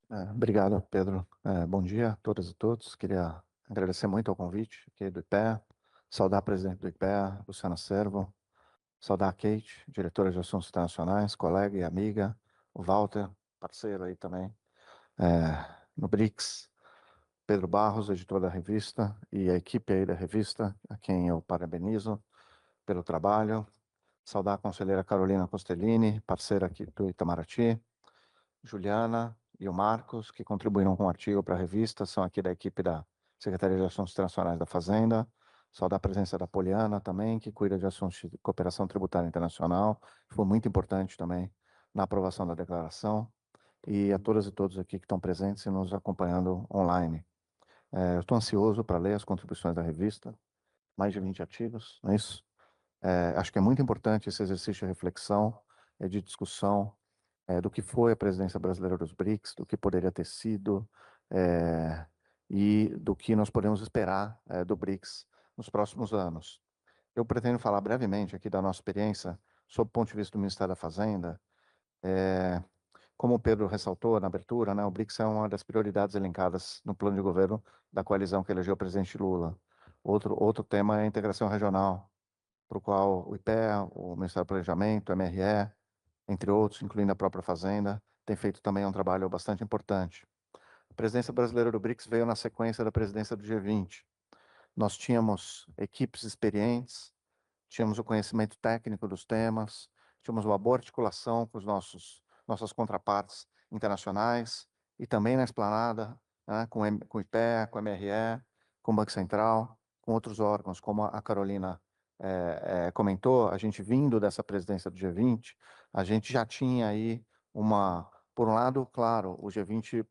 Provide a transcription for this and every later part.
Obrigado, Pedro. Bom dia a todas e todos. Queria agradecer muito ao convite aqui do IPEA, saudar a presidente do IPEA, Luciana Servo, saudar a Kate, diretora de Assuntos Internacionais, colega e amiga, o Walter, parceiro aí também, no BRICS, Pedro Barros, editor da revista, e a equipe aí da revista, a quem eu parabenizo pelo trabalho, saudar a conselheira Carolina Costellini, parceira aqui do Itamaraty, Juliana e o Marcos, que contribuíram com o artigo para a revista, são aqui da equipe da Secretaria de Assuntos Internacionais da Fazenda. Saudar a presença da Poliana também, que cuida de assuntos de cooperação tributária internacional. Foi muito importante também na aprovação da declaração. E a todas e todos aqui que estão presentes e nos acompanhando online. Eu estou ansioso para ler as contribuições da revista, mais de 20 artigos, não é isso? Acho que é muito importante esse exercício de reflexão, de discussão, do que foi a presidência brasileira dos BRICS, do que poderia ter sido, é, e do que nós podemos esperar do BRICS nos próximos anos. Eu pretendo falar brevemente aqui da nossa experiência, sob o ponto de vista do Ministério da Fazenda. Como o Pedro ressaltou na abertura, né, o BRICS é uma das prioridades elencadas no plano de governo da coalizão que elegeu o presidente Lula. Outro tema é a integração regional, para o qual o IPEA, o Ministério do Planejamento, o MRE, entre outros, incluindo a própria Fazenda, tem feito também um trabalho bastante importante. A presidência brasileira do BRICS veio na sequência da presidência do G20. Nós tínhamos equipes experientes, tínhamos o conhecimento técnico dos temas, tínhamos uma boa articulação com os nossas contrapartes internacionais e também na esplanada, né, com o IPEA, com o MRE, com o Banco Central, com outros órgãos, como a Carolina comentou, a gente vindo dessa presidência do G20, a gente já tinha aí por um lado, claro, o G20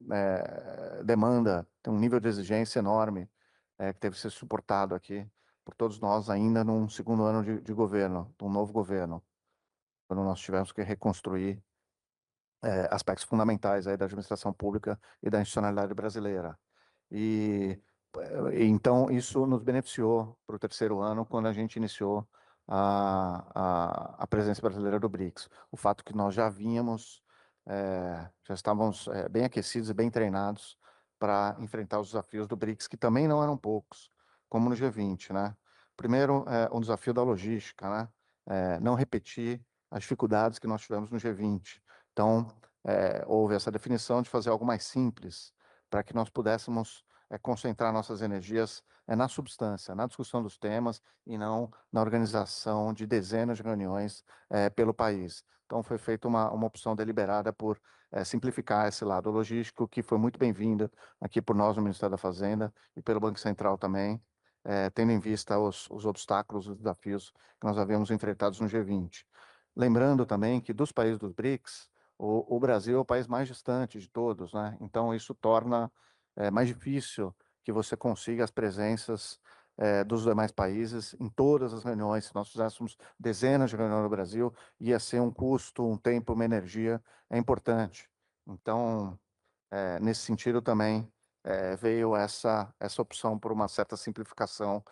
demanda, tem um nível de exigência enorme, que deve ser suportado aqui por todos nós ainda num segundo ano de governo, de um novo governo, quando nós tivemos que reconstruir aspectos fundamentais aí da administração pública e da institucionalidade brasileira. E então isso nos beneficiou para o terceiro ano, quando a gente iniciou a presença brasileira do BRICS. O fato que nós já estávamos bem aquecidos e bem treinados para enfrentar os desafios do BRICS, que também não eram poucos, como no G20, né? Primeiro, um desafio da logística, né? Não repetir as dificuldades que nós tivemos no G20. Então, houve essa definição de fazer algo mais simples, para que nós pudéssemos concentrar nossas energias na substância, na discussão dos temas e não na organização de dezenas de reuniões pelo país. Então, foi feita uma opção deliberada por simplificar esse lado logístico, que foi muito bem-vinda aqui por nós no Ministério da Fazenda e pelo Banco Central também, tendo em vista os obstáculos, os desafios que nós havíamos enfrentados no G20. Lembrando também que dos países dos BRICS, o Brasil é o país mais distante de todos, né? Então, isso torna mais difícil que você consiga as presenças dos demais países em todas as reuniões. Se nós fizéssemos dezenas de reuniões no Brasil, ia ser um custo, um tempo, uma energia importante. Então, nesse sentido também veio essa opção por uma certa simplificação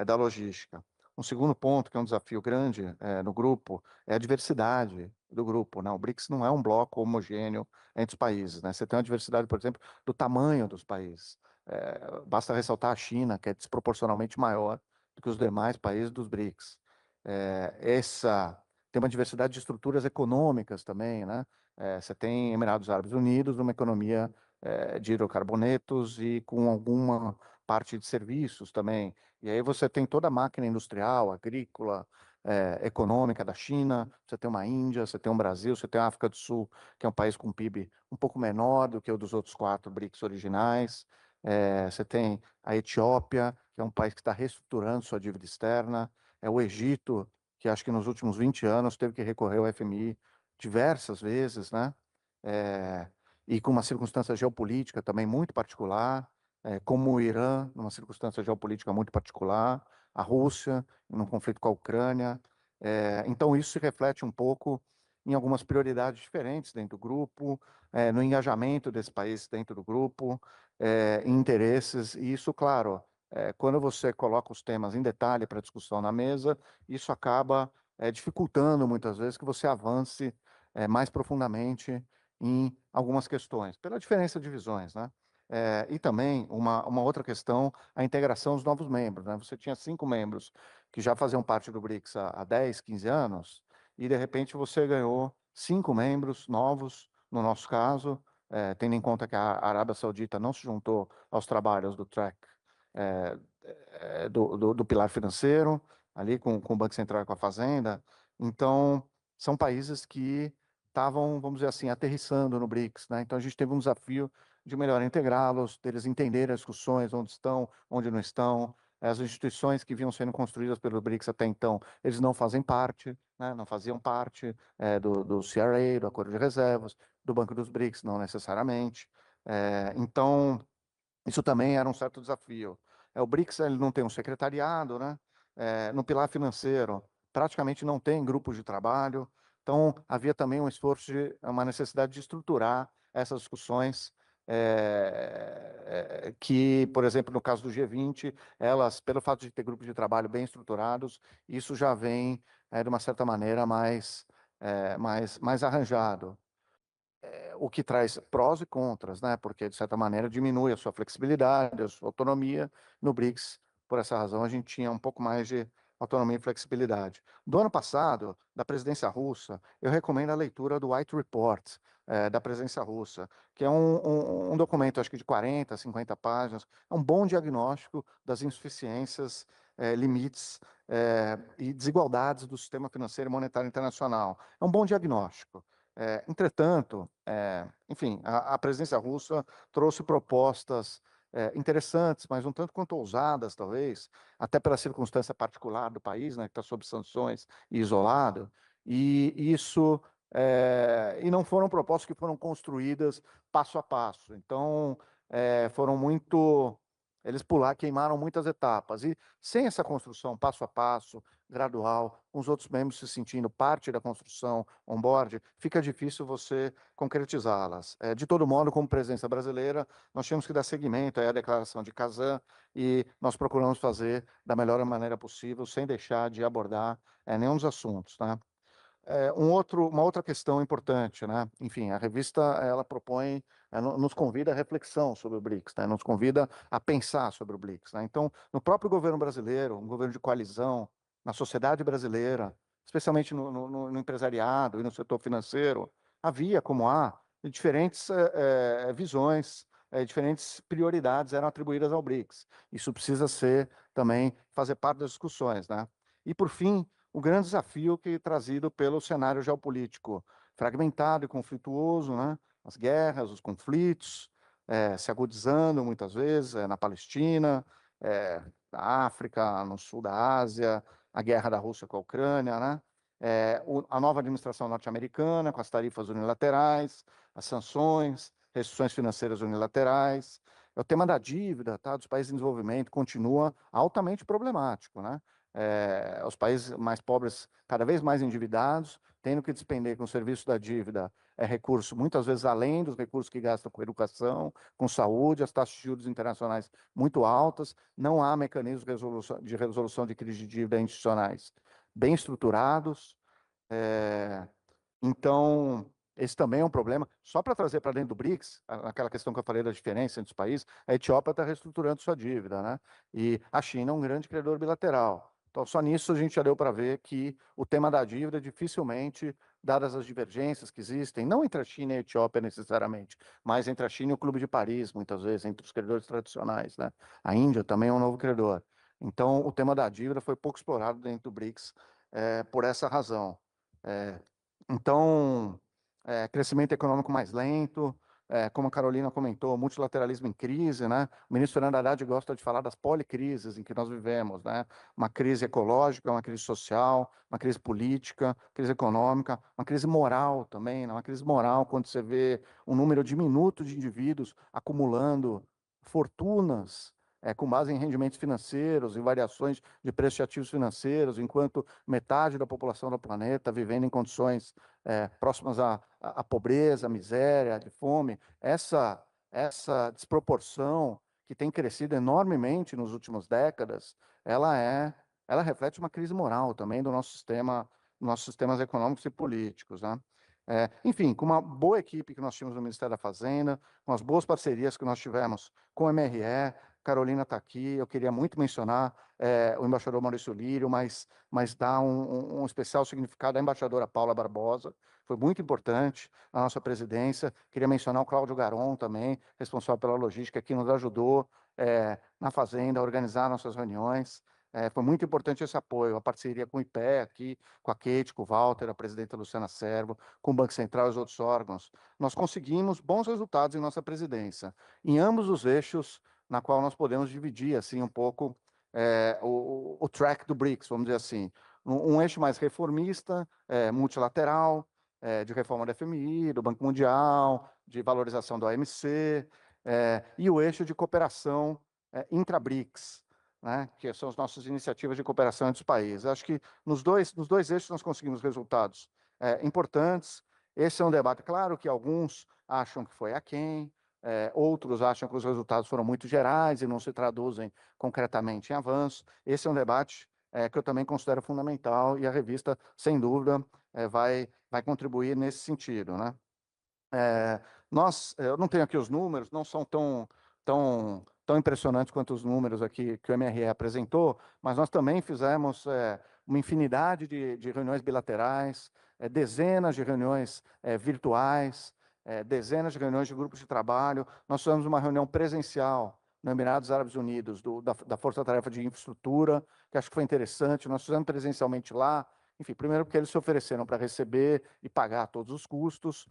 da logística. Um segundo ponto, que é um desafio grande no grupo, é a diversidade do grupo, né? O BRICS não é um bloco homogêneo entre os países, né? Você tem uma diversidade, por exemplo, do tamanho dos países. Basta ressaltar a China, que é desproporcionalmente maior do que os demais países dos BRICS. Tem uma diversidade de estruturas econômicas também, né? Você tem Emirados Árabes Unidos, uma economia de hidrocarbonetos e com alguma parte de serviços também. E aí você tem toda a máquina industrial, agrícola, econômica da China, você tem uma Índia, você tem um Brasil, você tem a África do Sul, que é um país com PIB um pouco menor do que o dos outros quatro BRICS originais. Você tem a Etiópia, que é um país que está reestruturando sua dívida externa. O Egito, que acho que nos últimos 20 anos teve que recorrer ao FMI diversas vezes, né? É, e com uma circunstância geopolítica também muito particular, como o Irã, numa circunstância geopolítica muito particular, a Rússia, num conflito com a Ucrânia. Então, isso se reflete um pouco em algumas prioridades diferentes dentro do grupo, no engajamento desse país dentro do grupo, em interesses, e isso, claro, quando você coloca os temas em detalhe para discussão na mesa, isso acaba dificultando muitas vezes que você avance mais profundamente em algumas questões, pela diferença de visões, né? E também uma outra questão, a integração dos novos membros, né? Você tinha 5 membros que já faziam parte do BRICS há 10, 15 anos, e de repente você ganhou 5 membros novos, no nosso caso, tendo em conta que a Arábia Saudita não se juntou aos trabalhos do track, é, do pilar financeiro, ali com o Banco Central e com a Fazenda. Então, são países que estavam, vamos dizer assim, aterrissando no BRICS, né? Então, a gente teve um desafio de melhor integrá-los, deles entenderem as discussões, onde estão, onde não estão. As instituições que vinham sendo construídas pelo BRICS até então, eles não fazem parte, né? Não faziam parte do CRA, do Acordo de Reservas, do Banco dos BRICS, não necessariamente. Então, isso também era um certo desafio. O BRICS ele não tem um secretariado, né? No pilar financeiro, praticamente não tem grupos de trabalho. Então, havia também um esforço, uma necessidade de estruturar essas discussões, que, por exemplo, no caso do G20, elas, pelo fato de ter grupos de trabalho bem estruturados, isso já vem, de uma certa maneira, mais arranjado, o que traz prós e contras, né? Porque, de certa maneira, diminui a sua flexibilidade, a sua autonomia. No BRICS, por essa razão, a gente tinha um pouco mais de autonomia e flexibilidade. Do ano passado, da presidência russa, eu recomendo a leitura do White Report, da presidência russa, que é um documento, acho que de 40, 50 páginas, é um bom diagnóstico das insuficiências, limites, e desigualdades do sistema financeiro e monetário internacional. É um bom diagnóstico. Entretanto, enfim, a presidência russa trouxe propostas interessantes, mas um tanto quanto ousadas, talvez, até pela circunstância particular do país, né, que está sob sanções e isolado, e isso e não foram propostas que foram construídas passo a passo. Então, foram muito eles queimaram muitas etapas e sem essa construção passo a passo, gradual, com os outros membros se sentindo parte da construção on-board, fica difícil você concretizá-las. De todo modo, como presença brasileira, nós tínhamos que dar seguimento à declaração de Kazan e nós procuramos fazer da melhor maneira possível, sem deixar de abordar nenhum dos assuntos, né? Uma outra questão importante, né? Enfim, a revista ela propõe, nos convida à reflexão sobre o BRICS, né? Nos convida a pensar sobre o BRICS, né? Então, no próprio governo brasileiro, um governo de coalizão, na sociedade brasileira, especialmente no empresariado e no setor financeiro, havia, como há, diferentes visões, diferentes prioridades eram atribuídas ao BRICS. Isso precisa ser também fazer parte das discussões, né? E por fim, o grande desafio que é trazido pelo cenário geopolítico fragmentado e conflituoso, né? As guerras, os conflitos, se agudizando muitas vezes na Palestina, na África, no sul da Ásia, a guerra da Rússia com a Ucrânia, né? A nova administração norte-americana com as tarifas unilaterais, as sanções, restrições financeiras unilaterais. O tema da dívida, tá, dos países em desenvolvimento continua altamente problemático, né? Os países mais pobres cada vez mais endividados, tendo que despender com o serviço da dívida recurso muitas vezes além dos recursos que gastam com educação, com saúde, as taxas de juros internacionais muito altas, não há mecanismos de resolução de crise de dívida institucionais bem estruturados. é, então, esse também é um problema. Só para trazer para dentro do BRICS, aquela questão que eu falei da diferença entre os países, a Etiópia está reestruturando sua dívida, né? E a China é um grande credor bilateral. Então, só nisso a gente já deu para ver que o tema da dívida dificilmente, dadas as divergências que existem, não entre a China e a Etiópia necessariamente, mas entre a China e o Clube de Paris, muitas vezes, entre os credores tradicionais, né? A Índia também é um novo credor. Então, o tema da dívida foi pouco explorado dentro do BRICS, por essa razão. É, então, crescimento econômico mais lento, como a Carolina comentou, multilateralismo em crise, né? O ministro Fernando Haddad gosta de falar das policrises em que nós vivemos, né? Uma crise ecológica, uma crise social, uma crise política, crise econômica, uma crise moral também, né? Uma crise moral quando você vê um número diminuto de indivíduos acumulando fortunas, com base em rendimentos financeiros e variações de preços de ativos financeiros, enquanto metade da população do planeta vivendo em condições próximas à pobreza, à miséria, de fome. Essa desproporção que tem crescido enormemente nos últimos décadas, ela reflete uma crise moral também do nosso sistema, dos nossos sistemas econômicos e políticos, né? Enfim, com uma boa equipe que nós tínhamos no Ministério da Fazenda, com as boas parcerias que nós tivemos com o MRE, Carolina está aqui, eu queria muito mencionar o embaixador Maurício Lírio, mas dar um especial significado à embaixadora Paula Barbosa, foi muito importante a nossa presidência. Queria mencionar o Cláudio Garon também, responsável pela logística, que nos ajudou na Fazenda a organizar nossas reuniões. Foi muito importante esse apoio, a parceria com o IPE aqui, com a Kate, com o Walter, a presidenta Luciana Servo, com o Banco Central e os outros órgãos. Nós conseguimos bons resultados em nossa presidência, em ambos os eixos na qual nós podemos dividir assim um pouco o track do BRICS, vamos dizer assim. Um eixo mais reformista, multilateral, de reforma do FMI, do Banco Mundial, de valorização da OMC, e o eixo de cooperação intra-BRICS, né, que são as nossas iniciativas de cooperação entre os países. Acho que nos dois eixos nós conseguimos resultados importantes. Esse é um debate, claro que alguns acham que foi aquém, outros acham que os resultados foram muito gerais e não se traduzem concretamente em avanço. Esse é um debate que eu também considero fundamental e a revista, sem dúvida, vai contribuir nesse sentido, né? Eu não tenho aqui os números, não são tão impressionantes quanto os números aqui que o MRE apresentou, mas nós também fizemos uma infinidade de reuniões bilaterais, dezenas de reuniões virtuais, dezenas de reuniões de grupos de trabalho. Nós fizemos uma reunião presencial no Emirados Árabes Unidos, da Força Tarefa de Infraestrutura, que acho que foi interessante. Nós fizemos presencialmente lá. Enfim, primeiro porque eles se ofereceram para receber e pagar todos os custos.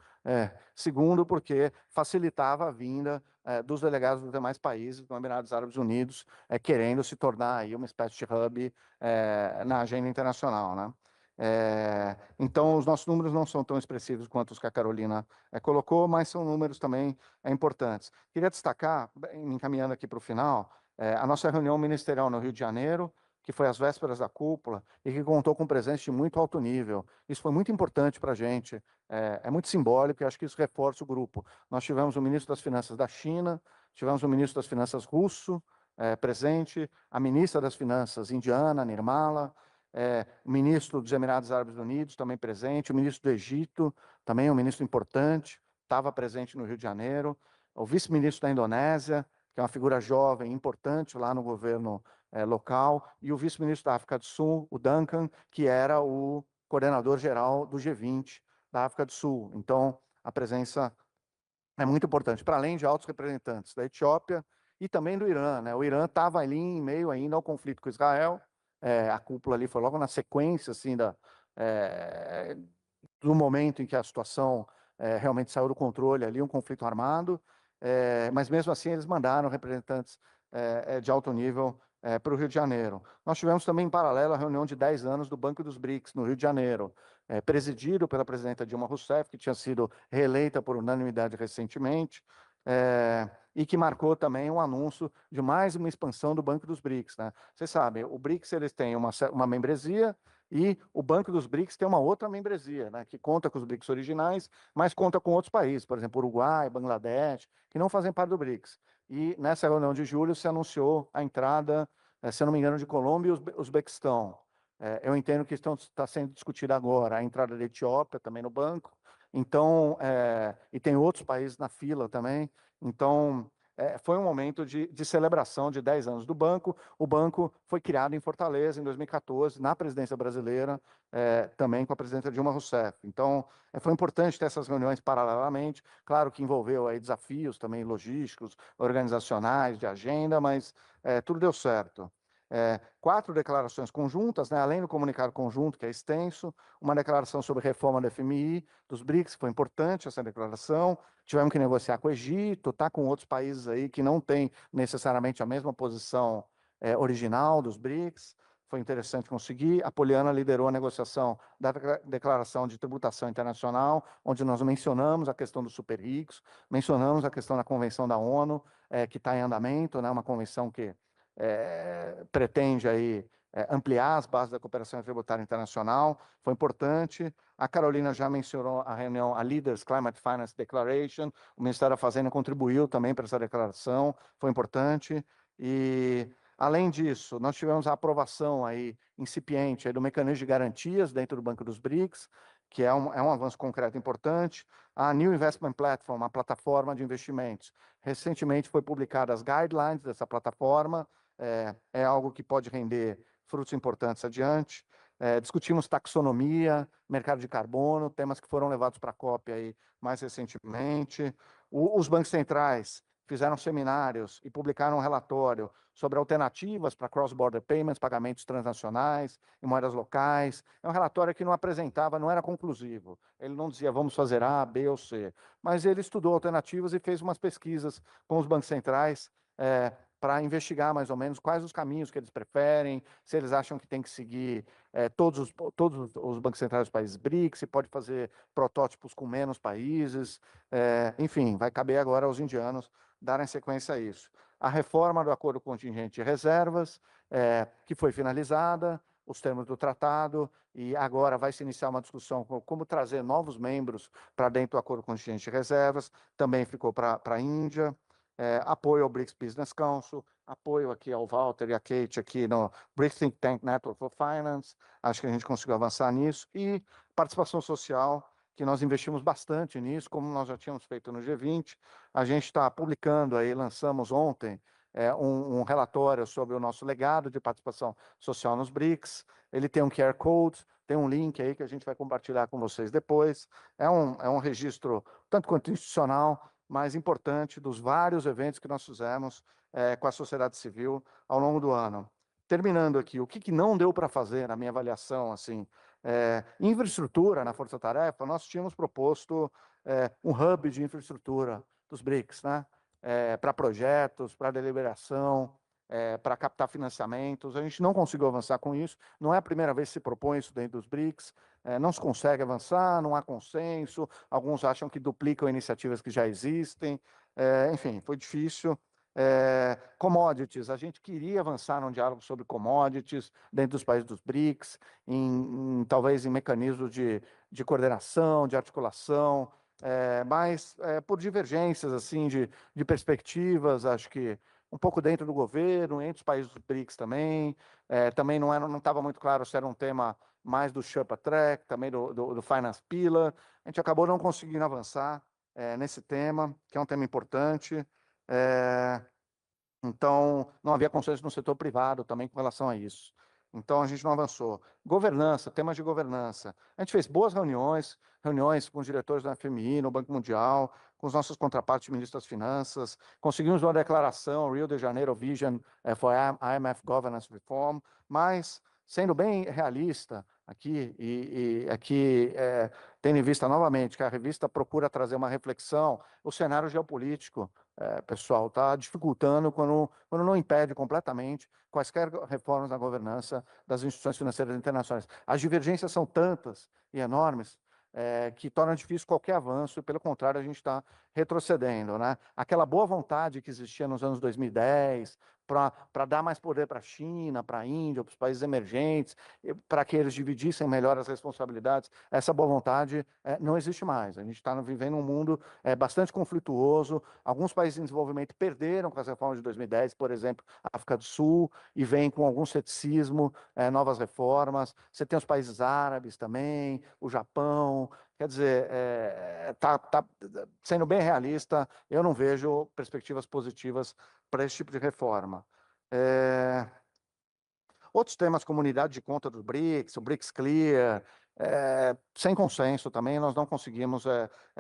Segundo, porque facilitava a vinda dos delegados dos demais países, dos Emirados Árabes Unidos, querendo se tornar aí uma espécie de hub na agenda internacional, né? Então, os nossos números não são tão expressivos quanto os que a Carolina colocou, mas são números também importantes. Queria destacar, me encaminhando aqui para o final, a nossa reunião ministerial no Rio de Janeiro, que foi às vésperas da cúpula e que contou com presença de muito alto nível. Isso foi muito importante para a gente, é muito simbólico e acho que isso reforça o grupo. Nós tivemos o ministro das Finanças da China, tivemos o ministro das Finanças russo presente, a ministra das Finanças indiana, Nirmala, o ministro dos Emirados Árabes Unidos também presente, o ministro do Egito, também um ministro importante, estava presente no Rio de Janeiro, o vice-ministro da Indonésia, que é uma figura jovem importante lá no governo local, e o vice-ministro da África do Sul, o Duncan, que era o coordenador geral do G20 da África do Sul. Então, a presença é muito importante, para além de altos representantes da Etiópia e também do Irã, né? O Irã estava ali em meio ainda ao conflito com Israel, a cúpula ali foi logo na sequência, assim, do momento em que a situação realmente saiu do controle ali, um conflito armado, mas mesmo assim eles mandaram representantes de alto nível para o Rio de Janeiro. Nós tivemos também em paralelo a reunião de 10 anos do Banco dos BRICS, no Rio de Janeiro, presidido pela presidenta Dilma Rousseff, que tinha sido reeleita por unanimidade recentemente, e que marcou também um anúncio de mais uma expansão do Banco dos BRICS, né? Vocês sabem, o BRICS eles têm uma membresia e o Banco dos BRICS tem uma outra membresia, né, que conta com os BRICS originais, mas conta com outros países, por exemplo, Uruguai, Bangladesh, que não fazem parte do BRICS. E nessa reunião de julho se anunciou a entrada, se eu não me engano, de Colômbia e Uzbequistão. Eu entendo que está sendo discutida agora a entrada da Etiópia também no banco. Então, e tem outros países na fila também. Então, foi um momento de celebração de 10 anos do banco. O banco foi criado em Fortaleza em 2014, na presidência brasileira, também com a presidenta Dilma Rousseff. Então, foi importante ter essas reuniões paralelamente. Claro que envolveu aí desafios também logísticos, organizacionais, de agenda, mas tudo deu certo. 4 declarações conjuntas, né, além do comunicado conjunto, que é extenso, uma declaração sobre reforma do FMI, dos BRICS, foi importante essa declaração. Tivemos que negociar com o Egito, tá, com outros países aí que não têm necessariamente a mesma posição original dos BRICS. Foi interessante conseguir. A Poliana liderou a negociação da declaração de tributação internacional, onde nós mencionamos a questão dos super ricos, mencionamos a questão da Convenção da ONU, que está em andamento, né, uma convenção que pretende aí ampliar as bases da cooperação tributária internacional. Foi importante. A Carolina já mencionou a reunião, a Leaders Climate Finance Declaration. O Ministério da Fazenda contribuiu também para essa declaração. Foi importante. E, além disso, nós tivemos a aprovação aí, incipiente aí, do mecanismo de garantias dentro do Banco dos BRICS, que é um avanço concreto importante. A New Investment Platform, a plataforma de investimentos. Recentemente foi publicada as guidelines dessa plataforma, é algo que pode render frutos importantes adiante. Discutimos taxonomia, mercado de carbono, temas que foram levados para a COP aí mais recentemente. Os bancos centrais fizeram seminários e publicaram um relatório sobre alternativas para cross-border payments, pagamentos transnacionais em moedas locais. É um relatório que não apresentava, não era conclusivo. Ele não dizia vamos fazer A, B ou C, mas ele estudou alternativas e fez umas pesquisas com os bancos centrais para investigar mais ou menos quais os caminhos que eles preferem, se eles acham que tem que seguir todos os bancos centrais dos países BRICS, se pode fazer protótipos com menos países, enfim, vai caber agora aos indianos darem sequência a isso. A reforma do acordo contingente de reservas, que foi finalizada, os termos do tratado, e agora vai se iniciar uma discussão com como trazer novos membros para dentro do acordo contingente de reservas, também ficou para a Índia. Apoio ao BRICS Business Council, apoio aqui ao Walter e à Kate aqui no BRICS Think Tank Network for Finance, acho que a gente conseguiu avançar nisso, e participação social, que nós investimos bastante nisso, como nós já tínhamos feito no G20, a gente está publicando aí, lançamos ontem, um relatório sobre o nosso legado de participação social nos BRICS, ele tem um QR Code, tem um link aí que a gente vai compartilhar com vocês depois, é um registro tanto quanto institucional, mais importante dos vários eventos que nós fizemos com a sociedade civil ao longo do ano. Terminando aqui, o que não deu para fazer na minha avaliação, assim, infraestrutura na Força Tarefa, nós tínhamos proposto um hub de infraestrutura dos BRICS, né? Para projetos, para deliberação, para captar financiamentos. A gente não conseguiu avançar com isso. Não é a primeira vez que se propõe isso dentro dos BRICS. Não se consegue avançar, não há consenso. Alguns acham que duplicam iniciativas que já existem. Enfim, foi difícil. Commodities, a gente queria avançar num diálogo sobre commodities dentro dos países dos BRICS, talvez em mecanismos de coordenação, de articulação, mas por divergências assim de perspectivas, acho que um pouco dentro do governo, entre os países dos BRICS também, também não estava muito claro se era um tema mais do Sherpa Track, também do Finance Pillar, a gente acabou não conseguindo avançar nesse tema, que é um tema importante, então não havia consenso no setor privado também com relação a isso. Então a gente não avançou. Governança, temas de governança. A gente fez boas reuniões com os diretores da FMI, no Banco Mundial, com os nossos contrapartes ministros das Finanças, conseguimos uma declaração, Rio de Janeiro Vision for IMF Governance Reform, mas, sendo bem realista aqui, e aqui tendo em vista novamente que a revista procura trazer uma reflexão, o cenário geopolítico, pessoal, está dificultando quando não impede completamente quaisquer reformas na governança das instituições financeiras internacionais. As divergências são tantas e enormes que torna difícil qualquer avanço, e pelo contrário, a gente está retrocedendo, né? Aquela boa vontade que existia nos anos 2010 para dar mais poder para a China, para a Índia, para os países emergentes, para que eles dividissem melhor as responsabilidades, essa boa vontade não existe mais. A gente está vivendo um mundo bastante conflituoso, alguns países em desenvolvimento perderam com as reformas de 2010, por exemplo, a África do Sul, e vem com algum ceticismo, novas reformas. Você tem os países árabes também, o Japão. Quer dizer, sendo bem realista, eu não vejo perspectivas positivas para esse tipo de reforma. Outros temas, comunidade de conta do BRICS, o BRICS Clear, sem consenso também, nós não conseguimos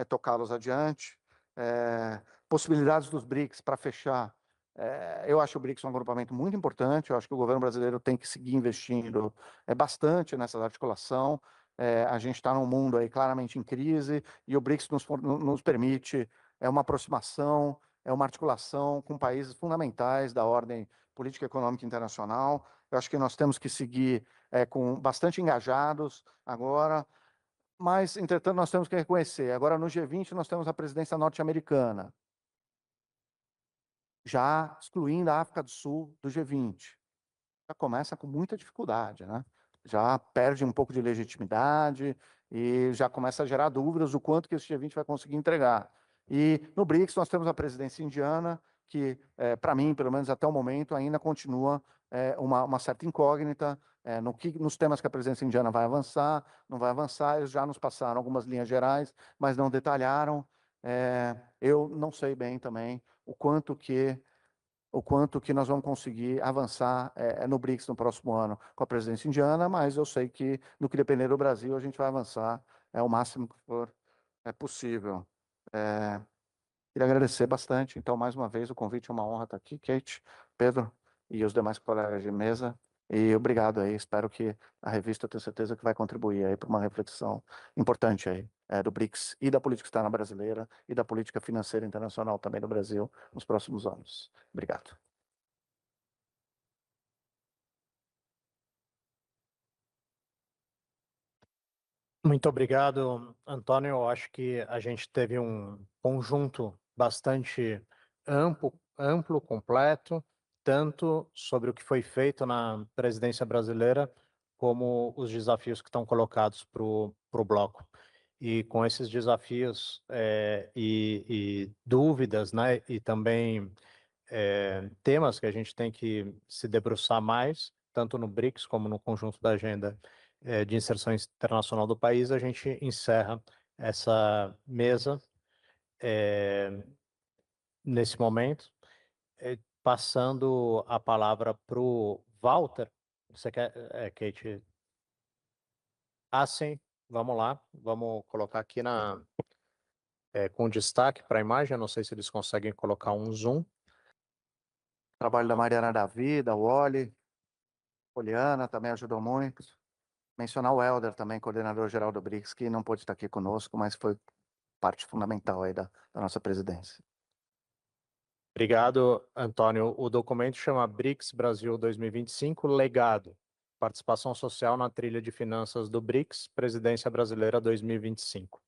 tocá-los adiante. Possibilidades dos BRICS para fechar. Eu acho o BRICS um agrupamento muito importante, eu acho que o governo brasileiro tem que seguir investindo bastante nessa articulação. A gente está num mundo aí claramente em crise, e o BRICS nos permite uma aproximação, uma articulação com países fundamentais da ordem política e econômica internacional. Eu acho que nós temos que seguir com bastante engajados agora, mas, entretanto, nós temos que reconhecer, agora no G20 nós temos a presidência norte-americana, já excluindo a África do Sul do G20. Já começa com muita dificuldade, né? Já perde um pouco de legitimidade e já começa a gerar dúvidas do quanto que esse G20 vai conseguir entregar. E no BRICS nós temos a presidência indiana, que, para mim, pelo menos até o momento, ainda continua uma certa incógnita nos temas que a presidência indiana vai avançar, não vai avançar. Eles já nos passaram algumas linhas gerais, mas não detalharam. Eu não sei bem também o quanto que nós vamos conseguir avançar no BRICS no próximo ano com a presidência indiana, mas eu sei que no que depender do Brasil a gente vai avançar o máximo que for possível. Queria agradecer bastante, então, mais uma vez, o convite é uma honra estar aqui, Kate, Pedro e os demais colegas de mesa. E obrigado aí, espero que a revista, eu tenho certeza que vai contribuir aí para uma reflexão importante aí do BRICS e da política externa brasileira e da política financeira internacional também do Brasil nos próximos anos. Obrigado. Muito obrigado, Antônio. Eu acho que a gente teve um conjunto bastante amplo, completo, tanto sobre o que foi feito na presidência brasileira, como os desafios que estão colocados para o bloco. E com esses desafios e dúvidas, né, e também temas que a gente tem que se debruçar mais, tanto no BRICS como no conjunto da agenda de inserção internacional do país, a gente encerra essa mesa nesse momento, passando a palavra para o Walter. Você quer, Kate? Ah, sim, vamos lá, vamos colocar aqui com destaque para a imagem. Eu não sei se eles conseguem colocar um zoom. Trabalho da Mariana Davi, da Wally, Poliana também ajudou muito. Mencionar o Helder também, coordenador-geral do BRICS, que não pôde estar aqui conosco, mas foi parte fundamental aí da nossa presidência. Obrigado, Antônio. O documento chama BRICS Brasil 2025, Legado, Participação Social na Trilha de Finanças do BRICS, Presidência Brasileira 2025.